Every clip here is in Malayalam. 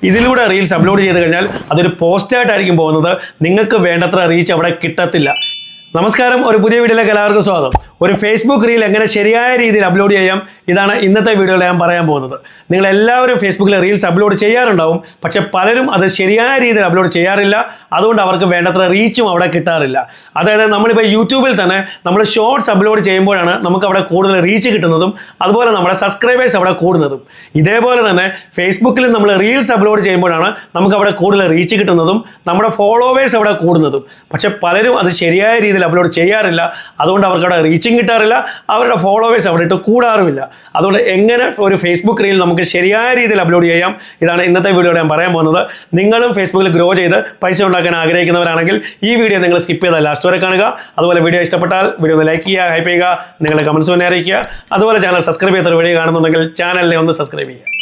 ഇതിലൂടെ റീൽസ് അപ്ലോഡ് ചെയ്ത് കഴിഞ്ഞാൽ അതൊരു പോസ്റ്റായിട്ടായിരിക്കും പോകുന്നത്. നിങ്ങൾക്ക് വേണ്ടത്ര റീച്ച് അവിടെ കിട്ടത്തില്ല. നമസ്കാരം, ഒരു പുതിയ വീഡിയോയിലേക്ക് എല്ലാവർക്കും സ്വാഗതം. ഒരു ഫേസ്ബുക്ക് റീൽ എങ്ങനെ ശരിയായ രീതിയിൽ അപ്ലോഡ് ചെയ്യാം, ഇതാണ് ഇന്നത്തെ വീഡിയോയിൽ ഞാൻ പറയാൻ പോകുന്നത്. നിങ്ങൾ എല്ലാവരും ഫേസ്ബുക്കിൽ റീൽസ് അപ്ലോഡ് ചെയ്യാറുണ്ടാവും, പക്ഷെ പലരും അത് ശരിയായ രീതിയിൽ അപ്ലോഡ് ചെയ്യാറില്ല. അതുകൊണ്ട് അവർക്ക് വേണ്ടത്ര റീച്ചും അവിടെ കിട്ടാറില്ല. അതായത് നമ്മളിപ്പോൾ യൂട്യൂബിൽ തന്നെ നമ്മൾ ഷോർട്സ് അപ്ലോഡ് ചെയ്യുമ്പോഴാണ് നമുക്ക് അവിടെ കൂടുതൽ റീച്ച് കിട്ടുന്നതും അതുപോലെ നമ്മുടെ സബ്സ്ക്രൈബേഴ്സ് അവിടെ കൂടുന്നതും. ഇതേപോലെ തന്നെ ഫേസ്ബുക്കിൽ നമ്മൾ റീൽസ് അപ്ലോഡ് ചെയ്യുമ്പോഴാണ് നമുക്ക് അവിടെ കൂടുതൽ റീച്ച് കിട്ടുന്നതും നമ്മുടെ ഫോളോവേഴ്സ് അവിടെ കൂടുന്നതും. പക്ഷെ പലരും അത് ശരിയായ രീതിയിൽ അപ്ലോഡ് ചെയ്യാറില്ല. അതുകൊണ്ട് അവർക്ക് അവിടെ റീച്ചിങ് കിട്ടാറില്ല, അവരുടെ ഫോളോവേഴ്സ് അവിടെ ഇട്ട് കൂടാറുമില്ല. അതുകൊണ്ട് എങ്ങനെ ഒരു ഫേസ്ബുക്ക് റീൽ നമുക്ക് ശരിയായ രീതിയിൽ അപ്ലോഡ് ചെയ്യാം, ഇതാണ് ഇന്നത്തെ വീഡിയോയിൽ ഞാൻ പറയാൻ പോകുന്നത്. നിങ്ങളും ഫേസ്ബുക്കിൽ ഗ്രോ ചെയ്ത് പൈസ ഉണ്ടാക്കാൻ ആഗ്രഹിക്കുന്നവരാണെങ്കിൽ ഈ വീഡിയോ നിങ്ങൾ സ്കിപ്പ് ചെയ്താൽ ലാസ്റ്റ് വരെ കാണുക. അതുപോലെ വീഡിയോ ഇഷ്ടപ്പെട്ടാൽ വീഡിയോ ഒന്ന് ലൈക്ക് ചെയ്യുക, ഹൈപ്പ് ചെയ്യുക, നിങ്ങളുടെ കമൻസ് തന്നെ അറിയിക്കുക. അതുപോലെ ചാനൽ സബ്സ്ക്രൈബ് ചെയ്തൊരു വീഡിയോ കാണുന്നുണ്ടെങ്കിൽ ചാനലിനെ ഒന്ന് സബ്സ്ക്രൈബ് ചെയ്യുക.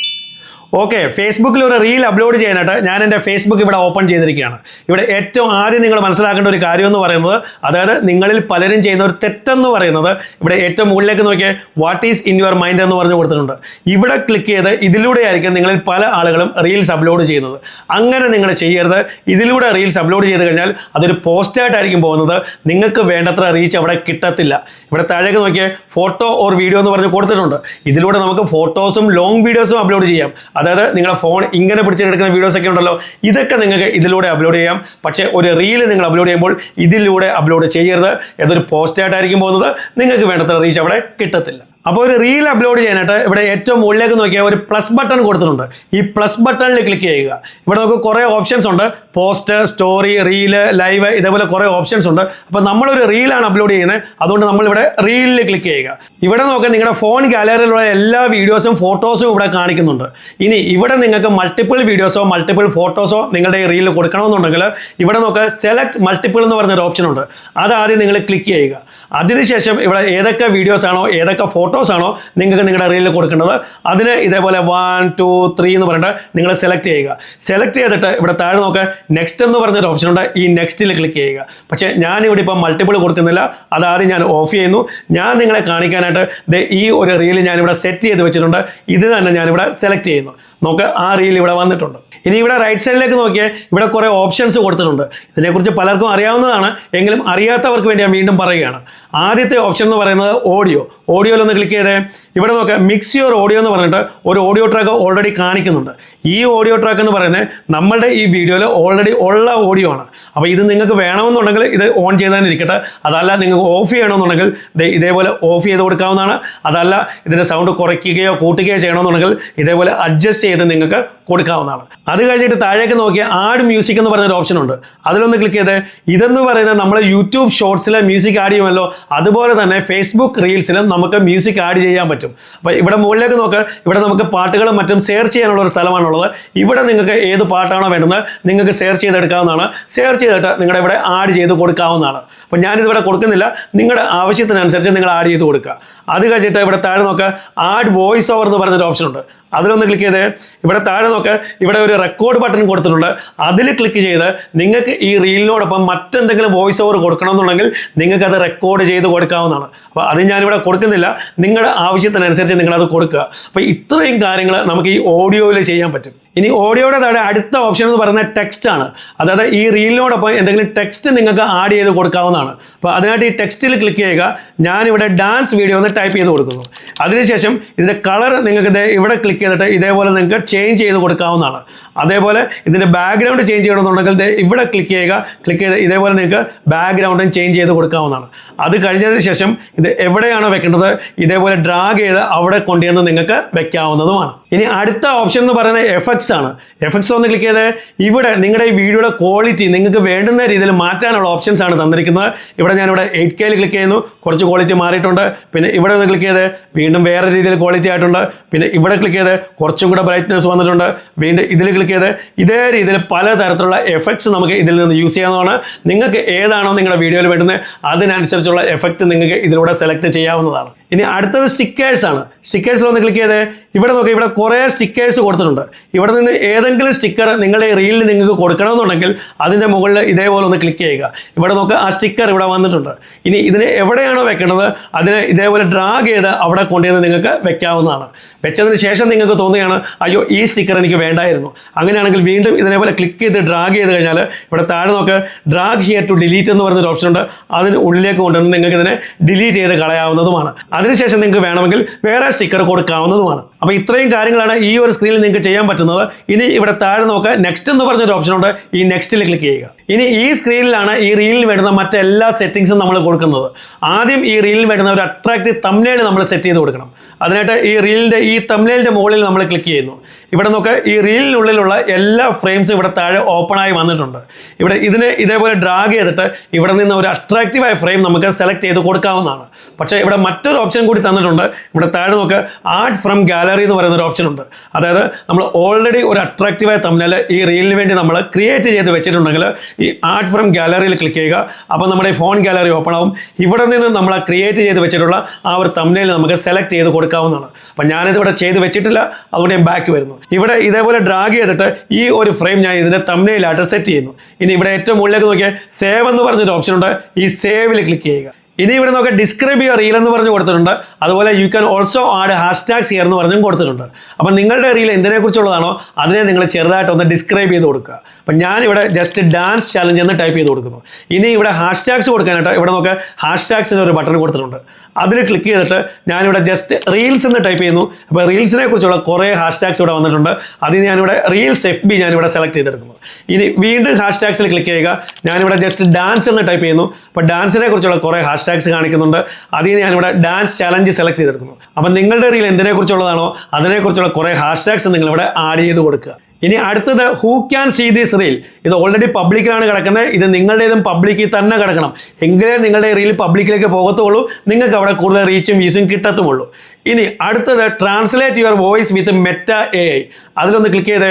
ഓക്കെ, ഫേസ്ബുക്കിൽ ഒരു റീൽ അപ്ലോഡ് ചെയ്യാനായിട്ട് ഞാൻ എൻ്റെ ഫേസ്ബുക്ക് ഇവിടെ ഓപ്പൺ ചെയ്തിരിക്കുകയാണ്. ഇവിടെ ഏറ്റവും ആദ്യം നിങ്ങൾ മനസ്സിലാക്കേണ്ട ഒരു കാര്യം എന്ന് പറയുന്നത്, അതായത് നിങ്ങളിൽ പലരും ചെയ്യുന്ന ഒരു തെറ്റെന്ന് പറയുന്നത്, ഇവിടെ ഏറ്റവും മുകളിലേക്ക് നോക്കിയാൽ what is in your mind എന്ന് പറഞ്ഞു കൊടുത്തിട്ടുണ്ട്. ഇവിടെ ക്ലിക്ക് ചെയ്ത് ഇതിലൂടെയായിരിക്കും നിങ്ങളിൽ പല ആളുകളും റീൽസ് അപ്ലോഡ് ചെയ്യുന്നത്. അങ്ങനെ നിങ്ങൾ ചെയ്യരുത്. ഇതിലൂടെ റീൽസ് അപ്ലോഡ് ചെയ്ത് കഴിഞ്ഞാൽ അതൊരു പോസ്റ്റായിട്ടായിരിക്കും പോകുന്നത്. നിങ്ങൾക്ക് വേണ്ടത്ര റീച്ച് അവിടെ കിട്ടത്തില്ല. ഇവിടെ താഴേക്ക് നോക്കിയാൽ ഫോട്ടോ ഓർ വീഡിയോ എന്ന് പറഞ്ഞ് കൊടുത്തിട്ടുണ്ട്. ഇതിലൂടെ നമുക്ക് ഫോട്ടോസും ലോങ് വീഡിയോസും അപ്ലോഡ് ചെയ്യാം. അതായത് നിങ്ങളുടെ ഫോൺ ഇങ്ങനെ പിടിച്ചെടുക്കുന്ന വീഡിയോസ് ഒക്കെ ഉണ്ടല്ലോ, ഇതൊക്കെ നിങ്ങൾക്ക് ഇതിലൂടെ അപ്ലോഡ് ചെയ്യാം. പക്ഷേ ഒരു റീൽ നിങ്ങൾ അപ്ലോഡ് ചെയ്യുമ്പോൾ ഇതിലൂടെ അപ്ലോഡ് ചെയ്യരുത്. ഏതൊരു പോസ്റ്റായിട്ടായിരിക്കും പോകുന്നത്. നിങ്ങൾക്ക് വേണ്ടത്ര റീച്ച് അവിടെ കിട്ടത്തില്ല. അപ്പോൾ ഒരു റീൽ അപ്ലോഡ് ചെയ്യാനായിട്ട് ഇവിടെ ഏറ്റവും മുകളിലേക്ക് നോക്കിയാൽ ഒരു പ്ലസ് ബട്ടൺ കൊടുത്തിട്ടുണ്ട്. ഈ പ്ലസ് ബട്ടണിൽ ക്ലിക്ക് ചെയ്യുക. ഇവിടെ നമുക്ക് കുറേ ഓപ്ഷൻസ് ഉണ്ട്. പോസ്റ്റ്, സ്റ്റോറി, റീല്, ലൈവ്, ഇതേപോലെ കുറേ ഓപ്ഷൻസ് ഉണ്ട്. അപ്പോൾ നമ്മളൊരു റീലാണ് അപ്ലോഡ് ചെയ്യുന്നത്, അതുകൊണ്ട് നമ്മളിവിടെ റീലിൽ ക്ലിക്ക് ചെയ്യുക. ഇവിടെ നോക്കുക, നിങ്ങളുടെ ഫോൺ ഗാലറിയിലുള്ള എല്ലാ വീഡിയോസും ഫോട്ടോസും ഇവിടെ കാണിക്കുന്നുണ്ട്. ഇനി ഇവിടെ നിങ്ങൾക്ക് മൾട്ടിപ്പിൾ വീഡിയോസോ മൾട്ടിപ്പിൾ ഫോട്ടോസോ നിങ്ങളുടെ ഈ റീലിൽ കൊടുക്കണമെന്നുണ്ടെങ്കിൽ ഇവിടെ നോക്കുക, സെലക്ട് മൾട്ടിപ്പിൾ എന്ന് പറഞ്ഞൊരു ഓപ്ഷൻ ഉണ്ട്. അതാദ്യം നിങ്ങൾ ക്ലിക്ക് ചെയ്യുക. അതിനുശേഷം ഇവിടെ ഏതൊക്കെ വീഡിയോസ് ആണോ ഏതൊക്കെ ഫോട്ടോസ് ആണോ നിങ്ങൾക്ക് നിങ്ങളുടെ റീലിൽ കൊടുക്കേണ്ടത്, അതിന് ഇതേപോലെ 1, 2, 3 എന്ന് പറഞ്ഞിട്ട് നിങ്ങൾ സെലക്ട് ചെയ്യുക. സെലക്ട് ചെയ്തിട്ട് ഇവിടെ താഴെ നോക്കുക, നെക്സ്റ്റ് എന്ന് പറഞ്ഞൊരു ഓപ്ഷൻ ഉണ്ട്. ഈ നെക്സ്റ്റിൽ ക്ലിക്ക് ചെയ്യുക. പക്ഷേ ഞാനിവിടെ ഇപ്പം മൾട്ടിപ്പിൾ കൊടുക്കുന്നില്ല, അതാദ്യം ഞാൻ ഓഫ് ചെയ്യുന്നു. ഞാൻ നിങ്ങളെ കാണിക്കാനായിട്ട് ഈ ഒരു റീൽ ഞാനിവിടെ സെറ്റ് ചെയ്ത് വെച്ചിട്ടുണ്ട്. ഇത് തന്നെ ഞാനിവിടെ സെലക്ട് ചെയ്യുന്നു. നോക്ക്, ആ റീൽ ഇവിടെ വന്നിട്ടുണ്ട്. ഇനി ഇവിടെ റൈറ്റ് സൈഡിലേക്ക് നോക്കിയാൽ ഇവിടെ കുറേ ഓപ്ഷൻസ് കൊടുത്തിട്ടുണ്ട്. ഇതിനെക്കുറിച്ച് പലർക്കും അറിയാവുന്നതാണ്, എങ്കിലും അറിയാത്തവർക്ക് വേണ്ടി ഞാൻ വീണ്ടും പറയുകയാണ്. ആദ്യത്തെ ഓപ്ഷൻ എന്ന് പറയുന്നത് ഓഡിയോ. ഓഡിയോയിലൊന്ന് ക്ലിക്ക് ചെയ്തേ. ഇവിടെ നോക്കുക, മിക്സ് യുവർ ഓഡിയോ എന്ന് പറഞ്ഞിട്ട് ഒരു ഓഡിയോ ട്രാക്ക് ഓൾറെഡി കാണിക്കുന്നുണ്ട്. ഈ ഓഡിയോ ട്രാക്ക് എന്ന് പറയുന്നത് നമ്മളുടെ ഈ വീഡിയോയിൽ ഓൾറെഡി ഉള്ള ഓഡിയോ ആണ്. അപ്പോൾ ഇത് നിങ്ങൾക്ക് വേണമെന്നുണ്ടെങ്കിൽ ഇത് ഓൺ ചെയ്താനിരിക്കട്ടെ. അതല്ല നിങ്ങൾക്ക് ഓഫ് ചെയ്യണമെന്നുണ്ടെങ്കിൽ ഇതേപോലെ ഓഫ് ചെയ്ത് കൊടുക്കാവുന്നതാണ്. അതല്ല ഇതിൻ്റെ സൗണ്ട് കുറയ്ക്കുകയോ കൂട്ടുകയോ ചെയ്യണമെന്നുണ്ടെങ്കിൽ ഇതേപോലെ അഡ്ജസ്റ്റ് ചെയ്ത് നിങ്ങൾക്ക് കൊടുക്കാവുന്നതാണ്. അത് കഴിഞ്ഞിട്ട് താഴേക്ക് നോക്കിയാൽ ആഡ് മ്യൂസിക് എന്ന് പറഞ്ഞൊരു ഓപ്ഷൻ ഉണ്ട്. അതിലൊന്ന് ക്ലിക്ക് ചെയ്ത്, ഇതെന്ന് പറയുന്നത് നമ്മൾ യൂട്യൂബ് ഷോർട്സിലെ മ്യൂസിക് ആഡ് ചെയ്യുമല്ലോ, അതുപോലെ തന്നെ ഫേസ്ബുക്ക് റീൽസിലും നമുക്ക് മ്യൂസിക് ആഡ് ചെയ്യാൻ പറ്റും. അപ്പോൾ ഇവിടെ മുകളിലേക്ക് നോക്കുക, ഇവിടെ നമുക്ക് പാട്ടുകളും മറ്റും സെർച്ച് ചെയ്യാനുള്ള ഒരു സ്ഥലമാണുള്ളത്. ഇവിടെ നിങ്ങൾക്ക് ഏത് പാട്ടാണോ വേണ്ടുന്നത് നിങ്ങൾക്ക് സെർച്ച് ചെയ്തെടുക്കാവുന്നതാണ്. സെർച്ച് ചെയ്തിട്ട് നിങ്ങളുടെ ഇവിടെ ആഡ് ചെയ്ത് കൊടുക്കാവുന്നതാണ്. അപ്പോൾ ഞാനിതിവിടെ കൊടുക്കുന്നില്ല, നിങ്ങളുടെ ആവശ്യത്തിനനുസരിച്ച് നിങ്ങൾ ആഡ് ചെയ്ത് കൊടുക്കുക. അത് കഴിഞ്ഞിട്ട് ഇവിടെ താഴെ നോക്കുക, ആഡ് വോയിസ് ഓവർ എന്ന് പറഞ്ഞൊരു ഓപ്ഷൻ ഉണ്ട്. അതിലൊന്ന് ക്ലിക്ക് ചെയ്ത് ഇവിടെ താഴെ നോക്കുക, ഇവിടെ ഒരു റെക്കോർഡ് ബട്ടൺ കൊടുത്തിട്ടുണ്ട്. അതിൽ ക്ലിക്ക് ചെയ്ത് നിങ്ങൾക്ക് ഈ റീലിനോടൊപ്പം മറ്റെന്തെങ്കിലും വോയിസ് ഓവർ കൊടുക്കണമെന്നുണ്ടെങ്കിൽ നിങ്ങൾക്ക് അത് റെക്കോർഡ് ചെയ്ത് കൊടുക്കാവുന്നതാണ്. അപ്പോൾ അത് ഞാനിവിടെ കൊടുക്കുന്നില്ല, നിങ്ങളുടെ ആവശ്യത്തിനനുസരിച്ച് നിങ്ങളത് കൊടുക്കുക. അപ്പോൾ ഇത്രയും കാര്യങ്ങൾ നമുക്ക് ഈ ഓഡിയോയിൽ ചെയ്യാൻ പറ്റും. ഇനി ഓഡിയോയുടെ താഴെ അടുത്ത ഓപ്ഷൻ എന്ന് പറയുന്നത് ടെക്സ്റ്റ് ആണ്. അതായത് ഈ റീലിനോടൊപ്പം എന്തെങ്കിലും ടെക്സ്റ്റ് നിങ്ങൾക്ക് ആഡ് ചെയ്ത് കൊടുക്കാവുന്നതാണ്. അപ്പോൾ അതിനായിട്ട് ഈ ടെക്സ്റ്റിൽ ക്ലിക്ക് ചെയ്യുക. ഞാനിവിടെ ഡാൻസ് വീഡിയോ എന്ന് ടൈപ്പ് ചെയ്ത് കൊടുക്കുന്നു. അതിനുശേഷം ഇതിൻ്റെ കളർ നിങ്ങൾക്ക് ഇവിടെ ക്ലിക്ക് ചെയ്തിട്ട് ഇതേപോലെ നിങ്ങൾക്ക് ചേഞ്ച് ചെയ്ത് കൊടുക്കാവുന്നതാണ്. അതേപോലെ ഇതിൻ്റെ ബാക്ക്ഗ്രൗണ്ട് ചേഞ്ച് ചെയ്യണമെന്നുണ്ടെങ്കിൽ ഇവിടെ ക്ലിക്ക് ചെയ്യുക. ക്ലിക്ക് ചെയ്ത് ഇതേപോലെ നിങ്ങൾക്ക് ബാക്ക്ഗ്രൗണ്ടും ചേഞ്ച് ചെയ്ത് കൊടുക്കാവുന്നതാണ്. അത് കഴിഞ്ഞതിന് ശേഷം ഇത് എവിടെയാണോ വെക്കേണ്ടത് ഇതേപോലെ ഡ്രാഗ് ചെയ്ത് അവിടെ കൊണ്ടുവന്ന് നിങ്ങൾക്ക് വെക്കാവുന്നതുമാണ്. ഇനി അടുത്ത ഓപ്ഷൻ എന്ന് പറയുന്നത് എഫക്ട്സ് ആണ്. എഫക്ട്സ് ഒന്ന് ക്ലിക്ക് ചെയ്ത് ഇവിടെ നിങ്ങളുടെ ഈ വീഡിയോയുടെ ക്വാളിറ്റി നിങ്ങൾക്ക് വേണ്ടുന്ന രീതിയിൽ മാറ്റാനുള്ള ഓപ്ഷൻസ് ആണ് തന്നിരിക്കുന്നത്. ഇവിടെ ഞാനിവിടെ 8K ക്ലിക്ക് ചെയ്യുന്നു, കുറച്ച് ക്വാളിറ്റി മാറിയിട്ടുണ്ട്. പിന്നെ ഇവിടെ ഒന്ന് ക്ലിക്ക് ചെയ്ത് വീണ്ടും വേറെ രീതിയിൽ ക്വാളിറ്റി ആയിട്ടുണ്ട്. പിന്നെ ഇവിടെ ക്ലിക്ക് ചെയ്ത് കുറച്ചും കൂടെ ബ്രൈറ്റ്നസ് വന്നിട്ടുണ്ട്. വീണ്ടും ഇതിൽ ക്ലിക്ക് ചെയ്ത് ഇതേ രീതിയിൽ പലതരത്തിലുള്ള എഫക്ട്സ് നമുക്ക് ഇതിൽ നിന്ന് യൂസ് ചെയ്യാവുന്നതാണ്. നിങ്ങൾക്ക് ഏതാണോ നിങ്ങളുടെ വീഡിയോയിൽ വേണ്ടുന്നത് അതിനനുസരിച്ചുള്ള എഫക്റ്റ് നിങ്ങൾക്ക് ഇതിലൂടെ സെലക്ട് ചെയ്യാവുന്നതാണ്. ഇനി അടുത്തത് സ്റ്റിക്കേഴ്സ് ആണ്. സ്റ്റിക്കേഴ്സിൽ ഒന്ന് ക്ലിക്ക് ചെയ്ത് ഇവിടെ നോക്കുക, ഇവിടെ കുറേ സ്റ്റിക്കേഴ്സ് കൊടുത്തിട്ടുണ്ട്. ഇവിടെ നിന്ന് ഏതെങ്കിലും സ്റ്റിക്കർ നിങ്ങളുടെ റീലിൽ നിങ്ങൾക്ക് കൊടുക്കണമെന്നുണ്ടെങ്കിൽ അതിൻ്റെ മുകളിൽ ഇതേപോലെ ഒന്ന് ക്ലിക്ക് ചെയ്യുക. ഇവിടെ നോക്കുക, ആ സ്റ്റിക്കർ ഇവിടെ വന്നിട്ടുണ്ട്. ഇനി ഇതിന് എവിടെയാണോ വെക്കേണ്ടത് അതിനെ ഇതേപോലെ ഡ്രാഗ് ചെയ്ത് അവിടെ കൊണ്ടുവന്ന് നിങ്ങൾക്ക് വെക്കാവുന്നതാണ്. വെച്ചതിന് ശേഷം നിങ്ങൾക്ക് തോന്നുകയാണ് അയ്യോ ഈ സ്റ്റിക്കർ എനിക്ക് വേണ്ടായിരുന്നു, അങ്ങനെയാണെങ്കിൽ വീണ്ടും ഇതിനേപോലെ ക്ലിക്ക് ചെയ്ത് ഡ്രാഗ് ചെയ്ത് കഴിഞ്ഞാൽ ഇവിടെ താഴെ നോക്ക് ഡ്രാഗ് ഹിയർ ടു ഡിലീറ്റ് എന്ന് പറഞ്ഞൊരു ഓപ്ഷൻ ഉണ്ട്. അതിന് ഉള്ളിലേക്ക് കൊണ്ടുവന്ന് നിങ്ങൾക്ക് ഇതിനെ ഡിലീറ്റ് ചെയ്ത് കളയാവുന്നതുമാണ്. അതിനുശേഷം നിങ്ങൾക്ക് വേണമെങ്കിൽ വേറെ സ്റ്റിക്കർ കൊടുക്കാവുന്നതുമാണ്. അപ്പോൾ ഇത്രയും കാര്യങ്ങളാണ് ഈ ഒരു സ്ക്രീനിൽ നിങ്ങൾക്ക് ചെയ്യാൻ പറ്റുന്നത്. ഇനി ഇവിടെ താഴെ നോക്കുക നെക്സ്റ്റ് എന്ന് പറഞ്ഞൊരു ഓപ്ഷൻ ഉണ്ട്. ഈ നെക്സ്റ്റിൽ ക്ലിക്ക് ചെയ്യുക. ഇനി ഈ സ്ക്രീനിലാണ് ഈ റീലിൽ വരുന്ന മറ്റെല്ലാ സെറ്റിംഗ്സും നമ്മൾ കൊടുക്കുന്നത്. ആദ്യം ഈ റീലിൽ വരുന്ന ഒരു അട്രാക്റ്റീവ് തംബ്നെയിൽ നമ്മൾ സെറ്റ് ചെയ്ത് കൊടുക്കണം. അതിനായിട്ട് ഈ റീലിൻ്റെ ഈ തംബ്നെയിലിൻ്റെ മുകളിൽ നമ്മൾ ക്ലിക്ക് ചെയ്യുന്നു. ഇവിടെ നോക്കുക ഈ റീലിനുള്ളിലുള്ള എല്ലാ ഫ്രെയിംസും ഇവിടെ താഴെ ഓപ്പൺ ആയി വന്നിട്ടുണ്ട്. ഇവിടെ ഇതിനെ ഇതേപോലെ ഡ്രാഗ് ചെയ്തിട്ട് ഇവിടെ നിന്ന് ഒരു അട്രാക്റ്റീവായ ഫ്രെയിം നമുക്ക് സെലക്ട് ചെയ്ത് കൊടുക്കാവുന്നതാണ്. പക്ഷേ ഇവിടെ മറ്റൊരു ഓപ്ഷൻ കൂടി തന്നിട്ടുണ്ട്. ഇവിടെ താഴെ നോക്കുക ആഡ് ഫ്രം ഗാലറി എന്ന് പറയുന്ന ഒരു ഓപ്ഷൻ ഉണ്ട്. അതായത് നമ്മൾ ഓൾറെഡി ഒരു അട്രാക്റ്റീവായ തംബ്നെയിൽ ഈ റീലിന് വേണ്ടി നമ്മൾ ക്രിയേറ്റ് ചെയ്ത് വെച്ചിട്ടുണ്ടെങ്കിൽ ഈ ആഡ് ഫ്രം ഗാലറിയിൽ ക്ലിക്ക് ചെയ്യുക. അപ്പോൾ നമ്മുടെ ഫോൺ ഗാലറി ഓപ്പൺ ആവും. ഇവിടെ നിന്ന് നമ്മൾ ക്രിയേറ്റ് ചെയ്ത് വെച്ചിട്ടുള്ള ആ ഒരു തംബ്നെയിൽ നമുക്ക് സെലക്ട് ചെയ്ത് കൊടുക്കാവുന്നതാണ്. അപ്പം ഞാനിത് ഇവിടെ ചെയ്ത് വെച്ചിട്ടില്ല, അതുകൊണ്ട് ഞാൻ ബാക്ക് വരുന്നു. ഇവിടെ ഇതേപോലെ ഡ്രാഗ് ചെയ്തിട്ട് ഈ ഒരു ഫ്രെയിം ഞാൻ ഇതിൻ്റെ തംബ്നെയിലായിട്ട് സെറ്റ് ചെയ്യുന്നു. ഇനി ഇവിടെ ഏറ്റവും മുകളിലേക്ക് നോക്കിയാൽ സേവ് എന്ന് പറഞ്ഞൊരു ഓപ്ഷൻ ഉണ്ട്. ഈ സേവിൽ ക്ലിക്ക് ചെയ്യുക. ഇനി ഇവിടെ നോക്കുക ഡിസ്ക്രൈബ് യുവർ റീൽ എന്ന് പറഞ്ഞ് കൊടുത്തിട്ടുണ്ട്. അതുപോലെ you can also add hashtags here എന്ന് പറഞ്ഞും കൊടുത്തിട്ടുണ്ട്. അപ്പം നിങ്ങളുടെ റീൽ എന്തിനെക്കുറിച്ചുള്ളതാണോ അതിനെ നിങ്ങൾ ചെറുതായിട്ടൊന്ന് ഡിസ്ക്രൈബ് ചെയ്ത് കൊടുക്കുക. അപ്പം ഞാനിവിടെ ജസ്റ്റ് ഡാൻസ് ചാലഞ്ച് എന്ന് ടൈപ്പ് ചെയ്ത് കൊടുക്കുന്നു. ഇനി ഇവിടെ ഹാഷ്ടാഗ്സ് കൊടുക്കാനായിട്ട് ഇവിടെ നോക്കുക ഹാഷ്ടാഗ്സിന് ഒരു ബട്ടൺ കൊടുത്തിട്ടുണ്ട്. അതിൽ ക്ലിക്ക് ചെയ്തിട്ട് ഞാനിവിടെ ജസ്റ്റ് റീൽസ് എന്ന് ടൈപ്പ് ചെയ്യുന്നു. അപ്പോൾ റീൽസിനെ കുറിച്ചുള്ള കുറേ ഹാഷ്ടാഗ്സ് ഇവിടെ വന്നിട്ടുണ്ട്. അതിന് ഞാനിവിടെ റീൽസ് FB ഞാനിവിടെ സെലക്ട് ചെയ്തെടുക്കുന്നു. ഇനി വീണ്ടും ഹാഷ്ടാഗ്സിൽ ക്ലിക്ക് ചെയ്യുക. ഞാനിവിടെ ജസ്റ്റ് ഡാൻസ് എന്ന് ടൈപ്പ് ചെയ്യുന്നു. അപ്പോൾ ഡാൻസിനെ കുറിച്ചുള്ള കുറേ ഹാഷ്ടാഗ്സ് കാണിക്കുന്നുണ്ട്. അതിന് ഞാനിവിടെ ഡാൻസ് ചാലഞ്ച് സെലക്ട് ചെയ്തെടുക്കുന്നു. അപ്പം നിങ്ങളുടെ റീൽ എന്തിനെക്കുറിച്ചുള്ളതാണോ അതിനെക്കുറിച്ചുള്ള കുറേ ഹാഷ്ടാഗ്സ് നിങ്ങളിവിടെ ആഡ് ചെയ്ത് കൊടുക്കുക. ഇനി അടുത്തത് who can see this reel. ഇത് ഓൾറെഡി പബ്ലിക്കാണ് കിടക്കുന്നത്. ഇത് നിങ്ങളുടേതും പബ്ലിക്കിൽ തന്നെ കിടക്കണം. എങ്കിലേ നിങ്ങളുടെ റീൽ പബ്ലിക്കിലേക്ക് പോകത്തുള്ളൂ. നിങ്ങൾക്ക് അവിടെ കൂടുതൽ റീച്ചും വ്യൂസും കിട്ടത്തുമുള്ളൂ. ഇനി അടുത്തത് translate your voice with Meta AI. അതിലൊന്ന് ക്ലിക്ക് ചെയ്ത്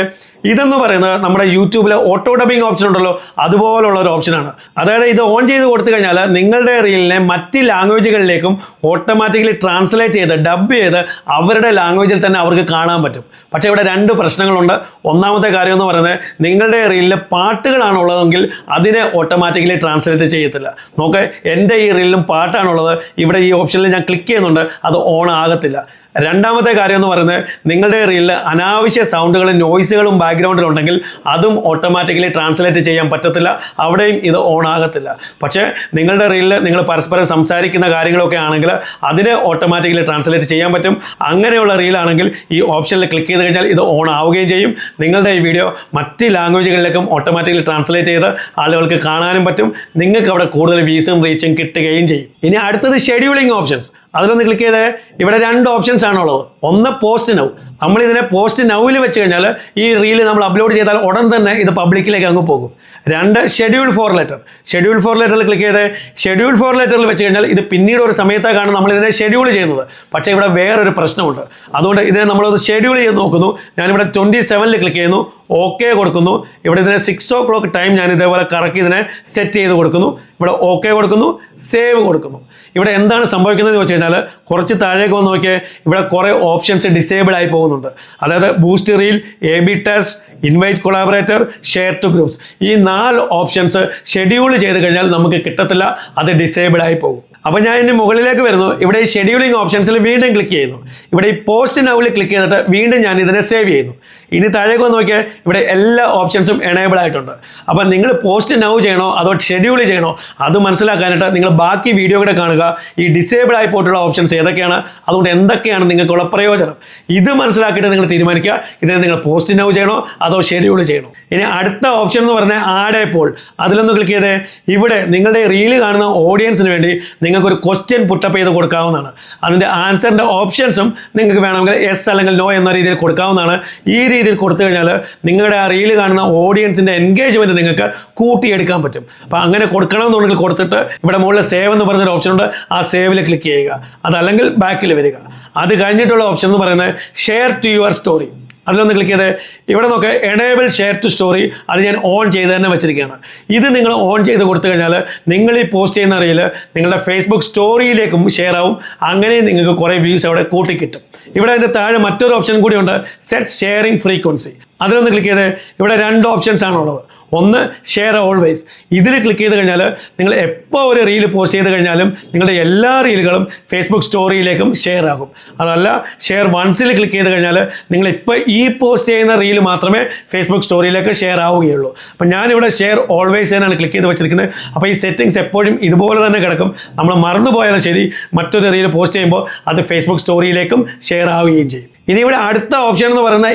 ഇതെന്ന് പറയുന്നത് നമ്മുടെ യൂട്യൂബിലെ ഓട്ടോ ഡബിങ് ഓപ്ഷൻ ഉണ്ടല്ലോ, അതുപോലുള്ള ഒരു ഓപ്ഷനാണ്. അതായത് ഇത് ഓൺ ചെയ്ത് കൊടുത്തു കഴിഞ്ഞാൽ നിങ്ങളുടെ റീലിനെ മറ്റ് ലാംഗ്വേജുകളിലേക്കും ഓട്ടോമാറ്റിക്കലി ട്രാൻസ്ലേറ്റ് ചെയ്ത് ഡബ് ചെയ്ത് അവരുടെ ലാംഗ്വേജിൽ തന്നെ അവർക്ക് കാണാൻ പറ്റും. പക്ഷേ ഇവിടെ രണ്ട് പ്രശ്നങ്ങളുണ്ട്. ഒന്നാമത്തെ കാര്യം എന്ന് പറയുന്നത് നിങ്ങളുടെ റീലിൽ പാട്ടുകളാണ് ഉള്ളതെങ്കിൽ അതിനെ ഓട്ടോമാറ്റിക്കലി ട്രാൻസ്ലേറ്റ് ചെയ്യത്തില്ല. നോക്ക്, എൻ്റെ ഈ റീലിലും പാട്ടാണുള്ളത്. ഇവിടെ ഈ ഓപ്ഷനിൽ ഞാൻ ക്ലിക്ക് ചെയ്യുന്നുണ്ട്, അത് ഓൺ ആകത്തില്ല. രണ്ടാമത്തെ കാര്യം എന്ന് പറയുന്നത് നിങ്ങളുടെ റീലിൽ അനാവശ്യ സൗണ്ടുകളും നോയ്സുകളും ബാക്ക്ഗ്രൗണ്ടിലുണ്ടെങ്കിൽ അതും ഓട്ടോമാറ്റിക്കലി ട്രാൻസ്ലേറ്റ് ചെയ്യാൻ പറ്റത്തില്ല. അവിടെയും ഇത് ഓൺ ആകത്തില്ല. പക്ഷേ നിങ്ങളുടെ റീലിൽ നിങ്ങൾ പരസ്പരം സംസാരിക്കുന്ന കാര്യങ്ങളൊക്കെ ആണെങ്കിൽ അതിനെ ഓട്ടോമാറ്റിക്കലി ട്രാൻസ്ലേറ്റ് ചെയ്യാൻ പറ്റും. അങ്ങനെയുള്ള റീലാണെങ്കിൽ ഈ ഓപ്ഷനിൽ ക്ലിക്ക് ചെയ്ത് കഴിഞ്ഞാൽ ഇത് ഓൺ ആവുകയും ചെയ്യും. നിങ്ങളുടെ ഈ വീഡിയോ മറ്റ് ലാംഗ്വേജുകളിലേക്കും ഓട്ടോമാറ്റിക്കലി ട്രാൻസ്ലേറ്റ് ചെയ്ത് ആളുകൾക്ക് കാണാനും പറ്റും. നിങ്ങൾക്ക് അവിടെ കൂടുതൽ വ്യൂസും റീച്ചും കിട്ടുകയും ചെയ്യും. ഇനി അടുത്തത് ഷെഡ്യൂളിംഗ് ഓപ്ഷൻസ്. അതിലൊന്ന് ക്ലിക്ക് ചെയ്ത് ഇവിടെ രണ്ട് ഓപ്ഷൻസ് ആണുള്ളത്. ഒന്ന് പോസ്റ്റ് നൗ. നമ്മളിതിനെ പോസ്റ്റ് നൗവിൽ വെച്ച് കഴിഞ്ഞാൽ ഈ റീല് നമ്മൾ അപ്ലോഡ് ചെയ്താൽ ഉടൻ തന്നെ ഇത് പബ്ലിക്കിലേക്ക് അങ്ങ് പോകും. രണ്ട് schedule for later. Schedule for ലെറ്ററിൽ ക്ലിക്ക് ചെയ്ത് ഷെഡ്യൂൾ ഫോർ ലെറ്ററിൽ വെച്ച് കഴിഞ്ഞാൽ ഇത് പിന്നീട് ഒരു സമയത്താണ് നമ്മൾ ഇതിനെ ഷെഡ്യൂൾ ചെയ്യുന്നത്. പക്ഷേ ഇവിടെ വേറൊരു പ്രശ്നമുണ്ട്. അതുകൊണ്ട് ഇതിനെ നമ്മളത് ഷെഡ്യൂൾ ചെയ്ത് നോക്കുന്നു. ഞാനിവിടെ 27-ൽ ക്ലിക്ക് ചെയ്യുന്നു, ഓക്കെ കൊടുക്കുന്നു. ഇവിടെ ഇതിനെ 6 o'clock ടൈം ഞാൻ ഇതേപോലെ കറക്കി ഇതിനെ സെറ്റ് ചെയ്ത് കൊടുക്കുന്നു. ഇവിടെ ഓക്കെ കൊടുക്കുന്നു, സേവ് കൊടുക്കുന്നു. ഇവിടെ എന്താണ് സംഭവിക്കുന്നത് വെച്ച് കഴിഞ്ഞാൽ കുറച്ച് താഴേക്ക് വന്ന് നോക്കിയാൽ ഇവിടെ കുറേ ഓപ്ഷൻസ് ഡിസേബിൾ ആയി പോകുന്നുണ്ട്. അതായത് boost reel, AB test, invite collaborator, share to groups. ഈ 4 ഓപ്ഷൻസ് ഷെഡ്യൂൾ ചെയ്ത് കഴിഞ്ഞാൽ നമുക്ക് കിട്ടത്തില്ല, അത് ഡിസേബിൾ ആയി പോകും. അപ്പോൾ ഞാൻ ഇനി മുകളിലേക്ക് വരുന്നു. ഇവിടെ ഈ ഷെഡ്യൂളിംഗ് ഓപ്ഷൻസിൽ വീണ്ടും ക്ലിക്ക് ചെയ്യുന്നു. ഇവിടെ ഈ പോസ്റ്റ് നൗവിൽ ക്ലിക്ക് ചെയ്തിട്ട് വീണ്ടും ഞാൻ ഇതിനെ സേവ് ചെയ്യുന്നു. ഇനി താഴേക്ക് വന്ന് നോക്കിയാൽ ഇവിടെ എല്ലാ ഓപ്ഷൻസും എനേബിൾ ആയിട്ടുണ്ട്. അപ്പോൾ നിങ്ങൾ പോസ്റ്റ് നൗ ചെയ്യണോ അതോ ഷെഡ്യൂൾ ചെയ്യണോ അത് മനസ്സിലാക്കാനായിട്ട് നിങ്ങൾ ബാക്കി വീഡിയോ കൂടെ കാണുക. ഈ ഡിസേബിൾ ആയി പോയിട്ടുള്ള ഓപ്ഷൻസ് ഏതൊക്കെയാണ്, അതുകൊണ്ട് എന്തൊക്കെയാണ് നിങ്ങൾക്കുള്ള പ്രയോജനം, ഇത് മനസ്സിലാക്കിയിട്ട് നിങ്ങൾ തീരുമാനിക്കുക. ഇതിനെ നിങ്ങൾ പോസ്റ്റ് നൗ ചെയ്യണോ അതോ ഷെഡ്യൂൾ ചെയ്യണോ. ഇനി അടുത്ത ഓപ്ഷൻ എന്ന് പറഞ്ഞാൽ ആഡ് എ പോൾ. അതിലൊന്ന് ക്ലിക്ക് ചെയ്തേ. ഇവിടെ നിങ്ങളുടെ റീല് കാണുന്ന ഓഡിയൻസിന് വേണ്ടി നിങ്ങൾക്കൊരു ക്വസ്റ്റ്യൻ പുട്ടപ്പ് ചെയ്ത് കൊടുക്കാവുന്നതാണ്. അതിൻ്റെ ആൻസറിൻ്റെ ഓപ്ഷൻസും നിങ്ങൾക്ക് വേണമെങ്കിൽ യെസ് അല്ലെങ്കിൽ നോ എന്ന രീതിയിൽ കൊടുക്കാവുന്നതാണ്. ഈ രീതിയിൽ കൊടുത്തു കഴിഞ്ഞാൽ നിങ്ങളുടെ ആ റീല് കാണുന്ന ഓഡിയൻസിൻ്റെ എൻഗേജ്മെൻറ്റ് നിങ്ങൾക്ക് കൂട്ടിയെടുക്കാൻ പറ്റും. അപ്പോൾ അങ്ങനെ കൊടുക്കണമെന്നുണ്ടെങ്കിൽ കൊടുത്തിട്ട് ഇവിടെ മുകളിൽ സേവ് എന്ന് പറഞ്ഞൊരു ഓപ്ഷൻ ഉണ്ട്. ആ സേവിൽ ക്ലിക്ക് ചെയ്യുക. അതല്ലെങ്കിൽ ബാക്കിൽ വരിക. അത് കഴിഞ്ഞിട്ടുള്ള ഓപ്ഷൻ എന്ന് പറയുന്നത് ഷെയർ ടു യുവർ സ്റ്റോറി. അതിലൊന്ന് ക്ലിക്ക് ചെയ്ത് ഇവിടെ നോക്കുക എനേബിൾ ഷെയർ ടു സ്റ്റോറി. അത് ഞാൻ ഓൺ ചെയ്ത് തന്നെ വെച്ചിരിക്കുകയാണ്. ഇത് നിങ്ങൾ ഓൺ ചെയ്ത് കൊടുത്തു കഴിഞ്ഞാൽ നിങ്ങൾ ഈ പോസ്റ്റ് ചെയ്യുന്ന റീൽ നിങ്ങളുടെ ഫേസ്ബുക്ക് സ്റ്റോറിയിലേക്കും ഷെയർ ആവും. അങ്ങനെ നിങ്ങൾക്ക് കുറേ വ്യൂസ് അവിടെ കൂട്ടിക്കിട്ടും. ഇവിടെ അതിൻ്റെ താഴെ മറ്റൊരു ഓപ്ഷൻ കൂടിയുണ്ട്, സെറ്റ് ഷെയറിംഗ് ഫ്രീക്വൻസി. അതിലൊന്ന് ക്ലിക്ക് ചെയ്ത് ഇവിടെ 2 ഓപ്ഷൻസ് ആണുള്ളത്. ഒന്ന് ഷെയർ ഓൾവേസ്. ഇതിൽ ക്ലിക്ക് ചെയ്ത് കഴിഞ്ഞാൽ നിങ്ങൾ എപ്പോൾ ഒരു റീൽ പോസ്റ്റ് ചെയ്ത് കഴിഞ്ഞാലും നിങ്ങളുടെ എല്ലാ റീലുകളും ഫേസ്ബുക്ക് സ്റ്റോറിയിലേക്കും ഷെയർ ആകും. അതല്ല ഷെയർ വൺസിൽ ക്ലിക്ക് ചെയ്ത് കഴിഞ്ഞാൽ നിങ്ങൾ ഇപ്പോൾ ഈ പോസ്റ്റ് ചെയ്യുന്ന റീൽ മാത്രമേ ഫേസ്ബുക്ക് സ്റ്റോറിയിലേക്ക് ഷെയർ ആവുകയുള്ളൂ. അപ്പോൾ ഞാനിവിടെ ഷെയർ ഓൾവേസ് എന്നാണ് ക്ലിക്ക് ചെയ്ത് വെച്ചിരിക്കുന്നത്. അപ്പോൾ ഈ സെറ്റിങ്സ് എപ്പോഴും ഇതുപോലെ തന്നെ കിടക്കും. നമ്മൾ മറന്നുപോയാലും ശരി, മറ്റൊരു റീൽ പോസ്റ്റ് ചെയ്യുമ്പോൾ അത് ഫേസ്ബുക്ക് സ്റ്റോറിയിലേക്കും ഷെയർ ആവുകയും ചെയ്യും. ഇനി ഇവിടെ അടുത്ത ഓപ്ഷൻ എന്ന് പറയുന്നത്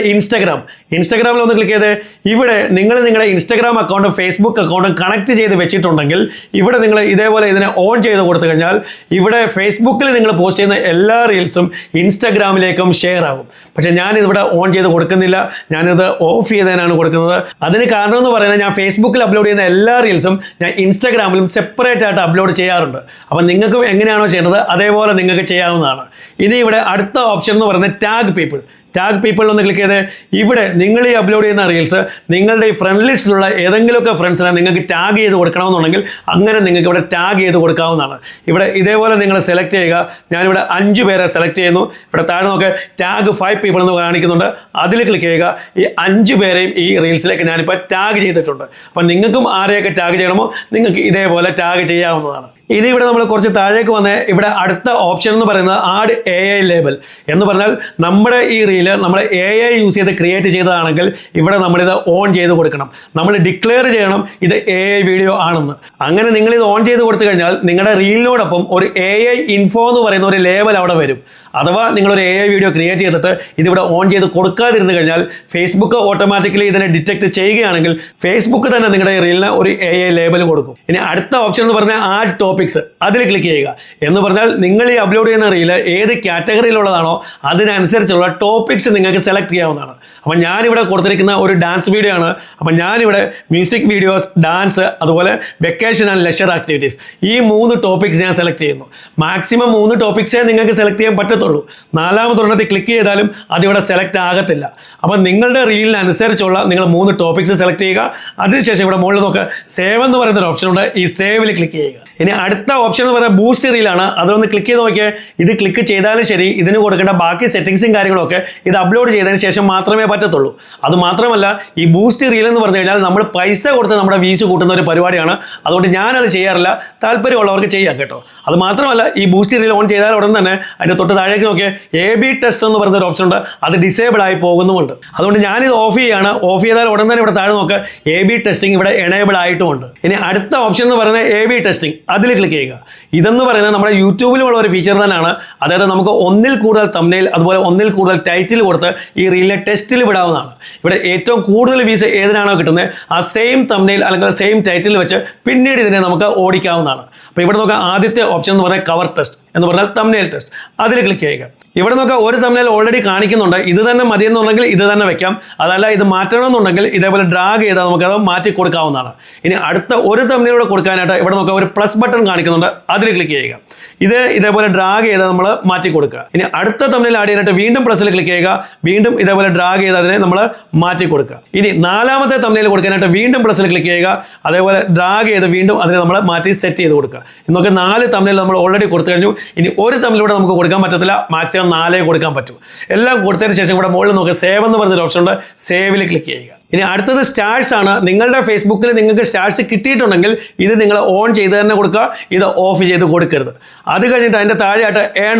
ഇൻസ്റ്റാഗ്രാമിൽ ഒന്ന് ക്ലിക്ക് ചെയ്ത് ഇവിടെ നിങ്ങൾ നിങ്ങളുടെ ഇൻസ്റ്റാഗ്രാം അക്കൗണ്ടും ഫേസ്ബുക്ക് അക്കൗണ്ടും കണക്ട് ചെയ്ത് വെച്ചിട്ടുണ്ടെങ്കിൽ ഇവിടെ നിങ്ങൾ ഇതേപോലെ ഇതിനെ ഓൺ ചെയ്ത് കൊടുത്തു കഴിഞ്ഞാൽ ഇവിടെ ഫേസ്ബുക്കിൽ നിങ്ങൾ പോസ്റ്റ് ചെയ്യുന്ന എല്ലാ റീൽസും ഇൻസ്റ്റാഗ്രാമിലേക്കും ഷെയർ ആകും. പക്ഷേ ഞാനിതിവിടെ ഓൺ ചെയ്ത് കൊടുക്കുന്നില്ല, ഞാനിത് ഓഫ് ചെയ്തതിനാണ് കൊടുക്കുന്നത്. അതിന് കാരണം എന്ന് പറയുന്നത് ഞാൻ ഫേസ്ബുക്കിൽ അപ്ലോഡ് ചെയ്യുന്ന എല്ലാ റീൽസും ഞാൻ ഇൻസ്റ്റാഗ്രാമിലും സെപ്പറേറ്റ് ആയിട്ട് അപ്ലോഡ് ചെയ്യാറുണ്ട്. അപ്പം നിങ്ങൾക്കും എങ്ങനെയാണോ ചെയ്യുന്നത് അതേപോലെ നിങ്ങൾക്ക് ചെയ്യാവുന്നതാണ്. ഇനി ഇവിടെ അടുത്ത ഓപ്ഷൻ എന്ന് പറയുന്നത് ടാഗ് പീപ്പിൾ ഒന്ന് ക്ലിക്ക് ചെയ്ത് ഇവിടെ നിങ്ങൾ ഈ അപ്ലോഡ് ചെയ്യുന്ന റീൽസ് നിങ്ങളുടെ ഈ ഫ്രണ്ട് ലിസ്റ്റിലുള്ള ഏതെങ്കിലുമൊക്കെ ഫ്രണ്ട്സിനെ നിങ്ങൾക്ക് ടാഗ് ചെയ്ത് കൊടുക്കണമെന്നുണ്ടെങ്കിൽ അങ്ങനെ നിങ്ങൾക്ക് ഇവിടെ ടാഗ് ചെയ്ത് കൊടുക്കാവുന്നതാണ്. ഇവിടെ ഇതേപോലെ നിങ്ങൾ സെലക്ട് ചെയ്യുക. ഞാനിവിടെ 5 പേരെ സെലക്ട് ചെയ്യുന്നു. ഇവിടെ താഴെ നോക്കുക ടാഗ് 5 പീപ്പിൾ എന്ന് കാണിക്കുന്നുണ്ട്. അതിൽ ക്ലിക്ക് ചെയ്യുക. ഈ 5 പേരെയും ഈ റീൽസിലേക്ക് ഞാനിപ്പോൾ ടാഗ് ചെയ്തിട്ടുണ്ട്. അപ്പോൾ നിങ്ങൾക്കും ആരെയൊക്കെ ടാഗ് ചെയ്യണമോ നിങ്ങൾക്ക് ഇതേപോലെ ടാഗ് ചെയ്യാവുന്നതാണ്. ഇനി ഇവിടെ നമ്മൾ കുറച്ച് താഴേക്ക് വന്ന് ഇവിടെ അടുത്ത ഓപ്ഷൻ എന്ന് പറയുന്നത് ആഡ് AI ലേബൽ എന്ന് പറഞ്ഞാൽ നമ്മുടെ ഈ റീല് നമ്മൾ AI യൂസ് ചെയ്ത് ക്രിയേറ്റ് ചെയ്തതാണെങ്കിൽ ഇവിടെ നമ്മളിത് ഓൺ ചെയ്ത് കൊടുക്കണം. നമ്മൾ ഡിക്ലെയർ ചെയ്യണം ഇത് AI വീഡിയോ ആണെന്ന്. അങ്ങനെ നിങ്ങളിത് ഓൺ ചെയ്ത് കൊടുത്തു കഴിഞ്ഞാൽ നിങ്ങളുടെ റീലിനോടൊപ്പം ഒരു AI ഇൻഫോ എന്ന് പറയുന്ന ഒരു ലേബൽ അവിടെ വരും. അഥവാ നിങ്ങളൊരു AI വീഡിയോ ക്രിയേറ്റ് ചെയ്തിട്ട് ഇതിവിടെ ഓൺ ചെയ്ത് കൊടുക്കാതിരുന്നു കഴിഞ്ഞാൽ ഫേസ്ബുക്ക് ഓട്ടോമാറ്റിക്കലി ഇതിനെ ഡിറ്റക്ട് ചെയ്യുകയാണെങ്കിൽ ഫേസ്ബുക്ക് തന്നെ നിങ്ങളുടെ റീലിന് ഒരു AI ലേബൽ കൊടുക്കും. ഇനി അടുത്ത ഓപ്ഷൻ എന്ന് പറഞ്ഞാൽ ആഡ് ടോപ്പിക്സ്, അതിൽ ക്ലിക്ക് ചെയ്യുക. എന്ന് പറഞ്ഞാൽ നിങ്ങൾ ഈ അപ്ലോഡ് ചെയ്യുന്ന റീല് ഏത് കാറ്റഗറിയിലുള്ളതാണോ അതിനനുസരിച്ചുള്ള ടോപ്പിക്സ് നിങ്ങൾക്ക് സെലക്ട് ചെയ്യാവുന്നതാണ്. അപ്പം ഞാനിവിടെ കൊടുത്തിരിക്കുന്ന ഒരു ഡാൻസ് വീഡിയോ ആണ്. അപ്പം ഞാനിവിടെ മ്യൂസിക് വീഡിയോസ്, ഡാൻസ്, അതുപോലെ വെക്കേഷൻ ആൻഡ് ലെഷർ ആക്ടിവിറ്റീസ്, ഈ 3 ടോപ്പിക്സ് ഞാൻ സെലക്ട് ചെയ്യുന്നു. മാക്സിമം 3 ടോപ്പിക്സേ നിങ്ങൾക്ക് സെലക്ട് ചെയ്യാൻ പറ്റത്തുള്ളൂ. 4ാമതൊരെണ്ണത്തിൽ ക്ലിക്ക് ചെയ്താലും അതിവിടെ സെലക്ട് ആകത്തില്ല. അപ്പം നിങ്ങളുടെ റീലിനനുസരിച്ചുള്ള നിങ്ങൾ 3 ടോപ്പിക്സ് സെലക്ട് ചെയ്യുക. അതിനുശേഷം ഇവിടെ മുകളിൽ നോക്കുക സേവ് എന്ന് പറയുന്ന ഒരു ഓപ്ഷൻ ഉണ്ട്. ഈ സേവിൽ ക്ലിക്ക് ചെയ്യുക. ഇനി അടുത്ത ഓപ്ഷൻ എന്ന് പറയുന്നത് ബൂസ്റ്റ് റീലാണ്. അതൊന്ന് ക്ലിക്ക് ചെയ്ത് നോക്കിയാൽ ഇത് ക്ലിക്ക് ചെയ്താലും ശരി ഇതിന് കൊടുക്കേണ്ട ബാക്കി സെറ്റിംഗ്സും കാര്യങ്ങളൊക്കെ ഇത് അപ്ലോഡ് ചെയ്തതിന് ശേഷം മാത്രമേ പറ്റത്തുള്ളൂ. അത് മാത്രമല്ല ഈ ബൂസ്റ്റ് റീൽ എന്ന് പറഞ്ഞു കഴിഞ്ഞാൽ നമ്മൾ പൈസ കൊടുത്ത് നമ്മുടെ വ്യൂസ് കൂട്ടുന്ന ഒരു പരിപാടിയാണ്. അതുകൊണ്ട് ഞാനത് ചെയ്യാറില്ല. താല്പര്യമുള്ളവർക്ക് ചെയ്യാം കേട്ടോ. അത് മാത്രമല്ല ഈ ബൂസ്റ്റ് റീൽ ഓൺ ചെയ്താൽ ഉടൻ തന്നെ അതിൻ്റെ തൊട്ട് താഴേക്ക് നോക്കിയാൽ AB ടെസ്റ്റ് എന്ന് പറയുന്ന ഒരു ഓപ്ഷൻ ഉണ്ട്. അത് ഡിസേബിൾ ആയി പോകുന്നുമുണ്ട്. അതുകൊണ്ട് ഞാനിത് ഓഫ് ചെയ്യുകയാണ്. ഓഫ് ചെയ്താൽ ഉടൻ തന്നെ ഇവിടെ താഴെ നോക്കുക AB ടെസ്റ്റിംഗ് ഇവിടെ എനേബിൾ ആയിട്ടുമുണ്ട്. ഇനി അടുത്ത ഓപ്ഷൻ എന്ന് പറയുന്നത് AB ടെസ്റ്റിംഗ്, അതിൽ ക്ലിക്ക് ചെയ്യുക. ഇതെന്ന് പറയുന്നത് നമ്മുടെ യൂട്യൂബിലുള്ള ഒരു ഫീച്ചർ തന്നെയാണ്. അതായത് നമുക്ക് ഒന്നിൽ കൂടുതൽ തംബ്നെയിൽ അതുപോലെ ഒന്നിൽ കൂടുതൽ ടൈറ്റിൽ കൊടുത്ത് ഈ റീലിനെ ടെസ്റ്റിൽ വിടാവുന്നതാണ്. ഇവിടെ ഏറ്റവും കൂടുതൽ വ്യൂസ് ഏതിനാണോ കിട്ടുന്നത് ആ സെയിം തംബ്നെയിൽ അല്ലെങ്കിൽ സെയിം ടൈറ്റിൽ വെച്ച് പിന്നീട് ഇതിനെ നമുക്ക് ഓടിക്കാവുന്നതാണ്. അപ്പോൾ ഇവിടെ നോക്കുക ആദ്യത്തെ ഓപ്ഷൻ എന്ന് പറയുന്നത് കവർ ടെസ്റ്റ് എന്ന് പറഞ്ഞാൽ തംബ്നെയിൽ ടെസ്റ്റ്, അതിൽ ക്ലിക്ക് ചെയ്യുക. ഇവിടെ നോക്കുക ഒരു തംബ്നെയിൽ ഓൾറെഡി കാണിക്കുന്നുണ്ട്. ഇത് തന്നെ മതിയെന്നുണ്ടെങ്കിൽ ഇത് തന്നെ വെക്കാം. അതല്ല ഇത് മാറ്റണമെന്നുണ്ടെങ്കിൽ ഇതേപോലെ ഡ്രാഗ് ചെയ്താൽ നമുക്കത് മാറ്റി കൊടുക്കാവുന്നതാണ്. ഇനി അടുത്ത ഒരു തംബ്നെയിലൂടെ കൊടുക്കാനായിട്ട് ഇവിടെ നോക്കുക ഒരു പ്ലസ് ബട്ടൺ കാണിക്കുന്നുണ്ട്. അതിൽ ക്ലിക്ക് ചെയ്യുക. ഇതേപോലെ ഡ്രാഗ് ചെയ്ത് നമ്മൾ മാറ്റി കൊടുക്കുക. ഇനി അടുത്ത തംബ്നെയിൽ ആഡ് ചെയ്യാനായിട്ട് വീണ്ടും പ്ലസിൽ ക്ലിക്ക് ചെയ്യുക. വീണ്ടും ഇതേപോലെ ഡ്രാഗ് ചെയ്ത് അതിനെ നമ്മൾ മാറ്റി കൊടുക്കുക. ഇനി 4ാമത്തെ തംബ്നെയിൽ കൊടുക്കാനായിട്ട് വീണ്ടും പ്ലസിൽ ക്ലിക്ക് ചെയ്യുക. അതേപോലെ ഡ്രാഗ് ചെയ്ത് വീണ്ടും അതിനെ നമ്മൾ മാറ്റി സെറ്റ് ചെയ്ത് കൊടുക്കുക. ഇന്നൊക്കെ 4 തംബ്നെയിൽ നമ്മൾ ഓൾറെഡി കൊടുത്തു കഴിഞ്ഞു. ഇനി ഒരു തംബ്നെയിലൂടെ നമുക്ക് കൊടുക്കാൻ പറ്റത്തില്ല. മാക്സിമം 4 കൊടുക്കാൻ പറ്റൂ. എല്ലാം കൊടുത്തതിന് ശേഷം ഇവിടെ മുകളിൽ നോക്കുക സേവ് എന്ന് പറഞ്ഞൊരു ഓപ്ഷൻ ഉണ്ട്. സേവിൽ ക്ലിക്ക് ചെയ്യുക. ഇനി അടുത്തത് സ്റ്റാർസ് ആണ്. നിങ്ങളുടെ ഫേസ്ബുക്കിൽ നിങ്ങൾക്ക് സ്റ്റാർസ് കിട്ടിയിട്ടുണ്ടെങ്കിൽ ഇത് നിങ്ങൾ ഓൺ ചെയ്ത് തന്നെ കൊടുക്കുക. ഇത് ഓഫ് ചെയ്ത് കൊടുക്കരുത്. അത് കഴിഞ്ഞിട്ട് അതിൻ്റെ താഴെയായിട്ട് ഏൺ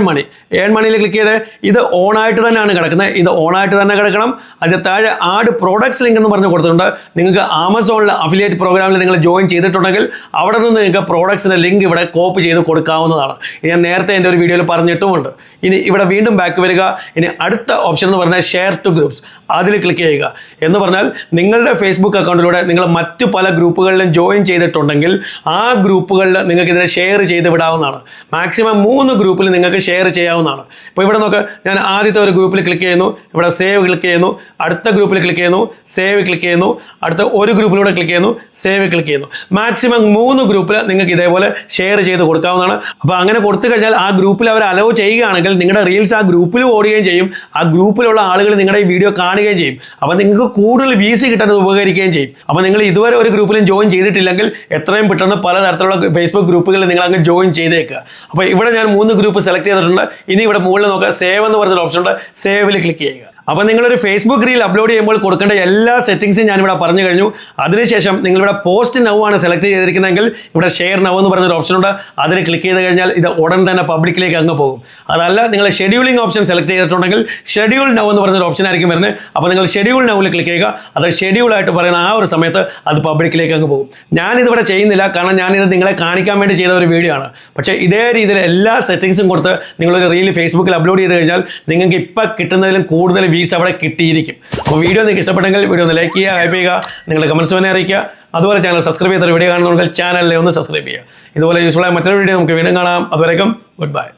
മണിയിൽ ക്ലിക്ക് ചെയ്ത് ഇത് ഓണായിട്ട് തന്നെയാണ് കിടക്കുന്നത്. ഇത് ഓണായിട്ട് തന്നെ കിടക്കണം. അതിൻ്റെ താഴെ ആഡ് പ്രോഡക്ട്സ് ലിങ്ക് എന്ന് പറഞ്ഞ് കൊടുത്തിട്ടുണ്ട്. നിങ്ങൾക്ക് ആമസോണിൽ അഫിലിയേറ്റ് പ്രോഗ്രാമിൽ നിങ്ങൾ ജോയിൻ ചെയ്തിട്ടുണ്ടെങ്കിൽ അവിടെ നിന്ന് നിങ്ങൾക്ക് പ്രോഡക്ട്സിൻ്റെ ലിങ്ക് ഇവിടെ കോപ്പി ചെയ്ത് കൊടുക്കാവുന്നതാണ്. ഞാൻ നേരത്തെ എൻ്റെ ഒരു വീഡിയോയിൽ പറഞ്ഞിട്ടുമുണ്ട്. ഇനി ഇവിടെ വീണ്ടും ബാക്ക് വരിക. ഇനി അടുത്ത ഓപ്ഷൻ എന്ന് പറഞ്ഞാൽ ഷെയർ ടു ഗ്രൂപ്പ്സ്, അതിൽ ക്ലിക്ക് ചെയ്യുക. എന്ന് പറഞ്ഞാൽ നിങ്ങളുടെ ഫേസ്ബുക്ക് അക്കൗണ്ടിലൂടെ നിങ്ങൾ മറ്റു പല ഗ്രൂപ്പുകളിലും ജോയിൻ ചെയ്തിട്ടുണ്ടെങ്കിൽ ആ ഗ്രൂപ്പുകളിൽ നിങ്ങൾക്ക് ഇതിനെ ഷെയർ ചെയ്ത് വിടാവുന്നതാണ്. മാക്സിമം 3 ഗ്രൂപ്പിൽ നിങ്ങൾക്ക് ഷെയർ ചെയ്യാവുന്നതാണ്. ഇപ്പോൾ ഇവിടെ നോക്കുക ഞാൻ ആദ്യത്തെ ഒരു ഗ്രൂപ്പിൽ ക്ലിക്ക് ചെയ്യുന്നു. ഇവിടെ സേവ് ക്ലിക്ക് ചെയ്യുന്നു. അടുത്ത ഗ്രൂപ്പിൽ ക്ലിക്ക് ചെയ്യുന്നു. സേവ് ക്ലിക്ക് ചെയ്യുന്നു. അടുത്ത ഒരു ഗ്രൂപ്പിലൂടെ ക്ലിക്ക് ചെയ്യുന്നു. സേവ് ക്ലിക്ക് ചെയ്യുന്നു. മാക്സിമം 3 ഗ്രൂപ്പിൽ നിങ്ങൾക്ക് ഇതേപോലെ ഷെയർ ചെയ്ത് കൊടുക്കാവുന്നതാണ്. അപ്പോൾ അങ്ങനെ കൊടുത്തു കഴിഞ്ഞാൽ ആ ഗ്രൂപ്പിൽ അവർ അലോ ചെയ്യുകയാണെങ്കിൽ നിങ്ങളുടെ റീൽസ് ആ ഗ്രൂപ്പിൽ ഓടുകയും ചെയ്യും. ആ ഗ്രൂപ്പിലുള്ള ആളുകൾ നിങ്ങളുടെ ഈ വീഡിയോ കാണുകയും ചെയ്യും. അപ്പോൾ നിങ്ങൾക്ക് കൂടുതൽ വ്യൂസ് കിട്ടാൻ ഉപകരിക്കുകയും ചെയ്യും. അപ്പോൾ നിങ്ങൾ ഇതുവരെ ഒരു ഗ്രൂപ്പിലും ജോയിൻ ചെയ്തിട്ടില്ലെങ്കിൽ എത്രയും പെട്ടെന്ന് പലതരത്തിലുള്ള ഫേസ്ബുക്ക് ഗ്രൂപ്പുകളിൽ നിങ്ങൾ അങ്ങ് ജോയിൻ ചെയ്തേക്കുക. അപ്പോൾ ഇവിടെ ഞാൻ 3 ഗ്രൂപ്പ് സെലക്ട് ചെയ്തിട്ടുണ്ട്. ഇനി ഇവിടെ മുകളിൽ നോക്കുക സേവ് എന്ന് പറഞ്ഞൊരു ഓപ്ഷൻ ഉണ്ട്. സേവിൽ ക്ലിക്ക് ചെയ്യുക. അപ്പോൾ നിങ്ങളൊരു ഫേസ്ബുക്ക് റീൽ അപ്ലോഡ് ചെയ്യുമ്പോൾ കൊടുക്കേണ്ട എല്ലാ സെറ്റിംഗ്സും ഞാനിവിടെ പറഞ്ഞു കഴിഞ്ഞു. അതിനുശേഷം നിങ്ങളിവിടെ പോസ്റ്റ് നൗ ആണ് സെലക്ട് ചെയ്തിരിക്കുന്നതെങ്കിൽ ഇവിടെ ഷെയർ നൗ എന്ന് പറഞ്ഞൊരു ഓപ്ഷൻ ഉണ്ട്. അതിൽ ക്ലിക്ക് ചെയ്ത് കഴിഞ്ഞാൽ ഇത് ഉടൻ തന്നെ പബ്ലിക്കിലേക്ക് അങ്ങ് പോകും. അതല്ല നിങ്ങൾ ഷെഡ്യൂളിംഗ് ഓപ്ഷൻ സെലക്ട് ചെയ്തിട്ടുണ്ടെങ്കിൽ ഷെഡ്യൂൾ നൗ എന്ന് പറഞ്ഞൊരു ഓപ്ഷൻ ആയിരിക്കും വരുന്നത്. അപ്പോൾ നിങ്ങൾ ഷെഡ്യൂൾ നൗവിൽ ക്ലിക്ക് ചെയ്യുക. അത് ഷെഡ്യൂളായിട്ട് പറയുന്ന ആ ഒരു സമയത്ത് അത് പബ്ലിക്കിലേക്ക് അങ്ങ് പോകും. ഞാനിതിവിടെ ചെയ്യുന്നില്ല, കാരണം ഞാനിത് നിങ്ങളെ കാണിക്കാൻ വേണ്ടി ചെയ്ത ഒരു വീഡിയോ ആണ്. പക്ഷേ ഇതേ രീതിയിൽ എല്ലാ സെറ്റിംഗ്സും കൊടുത്ത് നിങ്ങളൊരു റീൽ ഫേസ്ബുക്കിൽ അപ്ലോഡ് ചെയ്ത് കഴിഞ്ഞാൽ നിങ്ങൾക്ക് ഇപ്പോൾ കിട്ടുന്നതിലും കൂടുതൽ വ്യൂസ് അവിടെ കിട്ടിയിരിക്കും. അപ്പോൾ വീഡിയോ നിങ്ങൾക്ക് ഇഷ്ടപ്പെട്ടെങ്കിൽ വീഡിയോ ഒന്ന് ലൈക്ക് ചെയ്യുക, ഹൈപ്പ് ചെയ്യുക, നിങ്ങളുടെ കമൻറ്റ്സ് തന്നെ അറിയിക്കുക. അതുപോലെ ചാനൽ സബ്സ്ക്രൈബ് ചെയ്ത വീഡിയോ കാണുന്നുണ്ടെങ്കിൽ ചാനലിനെ ഒന്ന് സബ്സ്ക്രൈബ് ചെയ്യുക. ഇതുപോലെ യൂസ്ഫുള്ളായ മറ്റൊരു വീഡിയോ നമുക്ക് വീണ്ടും കാണാം. അതുവരേക്കും ഗുഡ് ബൈ.